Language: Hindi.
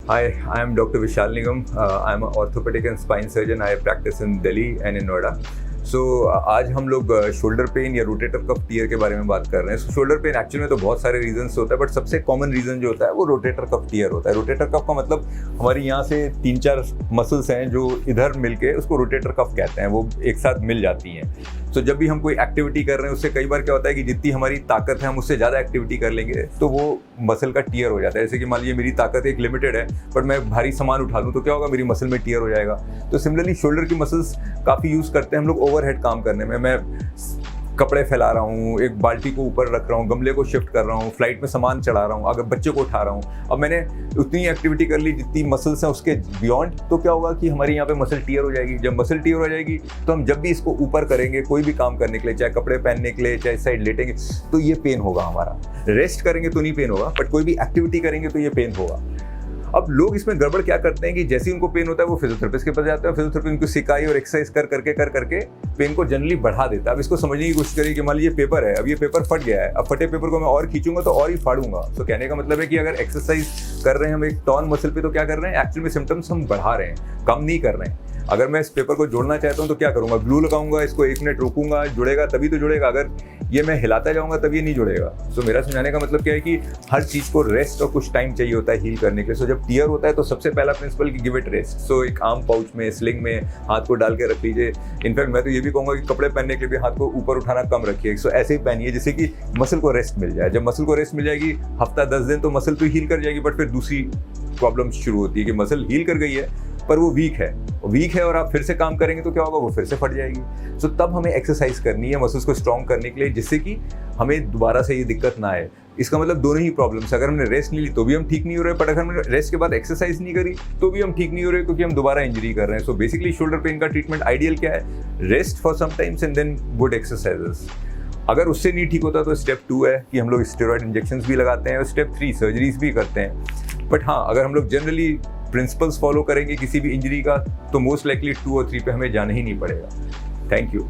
Hi, I am Dr. Vishal Nigam. I am an orthopedic and spine surgeon. I practice in Delhi and in Noida. सो आज हम लोग शोल्डर पेन या रोटेटर कफ टियर के बारे में बात कर रहे हैं। सो शोल्डर पेन एक्चुअली में तो बहुत सारे रीजंस होता है, बट सबसे कॉमन रीजन जो होता है वो रोटेटर कफ टियर होता है। रोटेटर कफ का मतलब हमारी यहाँ से 3-4 मसल्स हैं जो इधर मिलके उसको रोटेटर कफ कहते हैं, वो एक साथ मिल जाती हैं। सो जब भी हम कोई एक्टिविटी कर रहे हैं उससे कई बार क्या होता है कि जितनी हमारी ताकत है हम उससे ज़्यादा एक्टिविटी कर लेंगे तो वो मसल का टियर हो जाता है। जैसे कि मान लीजिए मेरी ताकत एक लिमिटेड है, बट मैं भारी सामान उठा लूँ तो क्या होगा, मेरी मसल में टियर हो जाएगा। तो सिमिलरली शोल्डर की मसल्स काफ़ी यूज़ करते हैं हम लोग ओवरहेड काम करने में। मैं कपड़े फैला रहा हूँ, एक बाल्टी को ऊपर रख रहा हूँ, गमले को शिफ्ट कर रहा हूँ, फ्लाइट में सामान चढ़ा रहा हूँ, अगर बच्चे को उठा रहा हूँ। अब मैंने उतनी एक्टिविटी कर ली जितनी मसल्स हैं उसके बियॉन्ड, तो क्या होगा कि हमारी यहाँ पे मसल टियर हो जाएगी। जब मसल टियर हो जाएगी तो हम जब भी इसको ऊपर करेंगे कोई भी काम करने के लिए, चाहे कपड़े पहनने के लिए, चाहे साइड लेटेंगे, तो ये पेन होगा हमारा। रेस्ट करेंगे तो नहीं पेन होगा, बट कोई भी एक्टिविटी करेंगे तो ये पेन होगा। अब लोग इसमें गड़बड़ क्या करते हैं कि जैसे ही उनको पेन होता है वो फिजियोथेरेपिस्ट के पास जाते हैं, फिजियोथेरेपिस्ट उनको सिकाई और एक्सरसाइज कर करके पेन को जनरली बढ़ा देता है। अब इसको समझने की कोशिश करिए कि मान लीजिए पेपर है, अब ये पेपर फट गया है, अब फटे पेपर को मैं और खींचूंगा तो और ही फाड़ूंगा। तो कहने का मतलब है कि अगर एक्सरसाइज कर रहे हैं हम एक टॉन मसल पे तो क्या कर रहे हैं, एक्चुअली में सिम्टम्स हम बढ़ा रहे हैं, कम नहीं कर रहे हैं। अगर मैं इस पेपर को जोड़ना चाहता हूँ तो क्या करूँगा, ग्लू लगाऊंगा, इसको 1 मिनट रोकूंगा, जुड़ेगा तभी तो जुड़ेगा। अगर ये मैं हिलाता जाऊंगा तब ये नहीं जुड़ेगा। सो मेरा समझाने का मतलब क्या है कि हर चीज़ को रेस्ट और कुछ टाइम चाहिए होता है हील करने के लिए। सो जब टियर होता है तो सबसे पहला प्रिंसिपल कि गिव इट रेस्ट। सो एक आर्म पाउच में, स्लिंग में हाथ को डाल के रख लीजिए। इनफैक्ट मैं तो ये भी कहूँगा कि कपड़े पहनने के लिए भी हाथ को ऊपर उठाना कम रखिए। सो ऐसे ही पहनिए जिससे कि मसल को रेस्ट मिल जाए। जब मसल को रेस्ट मिल जाएगी, हफ्ता 10 दिन तो मसल तो हील कर जाएगी, बट फिर दूसरी प्रॉब्लम शुरू होती है कि मसल हील कर गई है पर वो वीक है और आप फिर से काम करेंगे तो क्या होगा, वो फिर से फट जाएगी। सो तब हमें एक्सरसाइज करनी है मसल्स को स्ट्रॉन्ग करने के लिए, जिससे कि हमें दोबारा से ये दिक्कत ना आए। इसका मतलब दोनों ही प्रॉब्लम्स, अगर हमने रेस्ट नहीं ली तो भी हम ठीक नहीं हो रहे, बट अगर हमने रेस्ट के बाद एक्सरसाइज नहीं करी तो भी हम ठीक नहीं हो रहे, क्योंकि हम दोबारा इंजरी कर रहे हैं। सो बेसिकली शोल्डर पेन का ट्रीटमेंट आइडियल क्या है, rest for some times and then good exercises. अगर उससे नहीं ठीक होता तो स्टेप 2 है कि हम लोग स्टेरॉइड इंजेक्शंस भी लगाते हैं, और स्टेप 3 सर्जरीज भी करते हैं। बट हाँ, अगर हम लोग जनरली प्रिंसिपल्स फॉलो करेंगे किसी भी इंजरी का तो मोस्ट लाइकली 2 और 3 पे हमें जाना ही नहीं पड़ेगा। Thank you.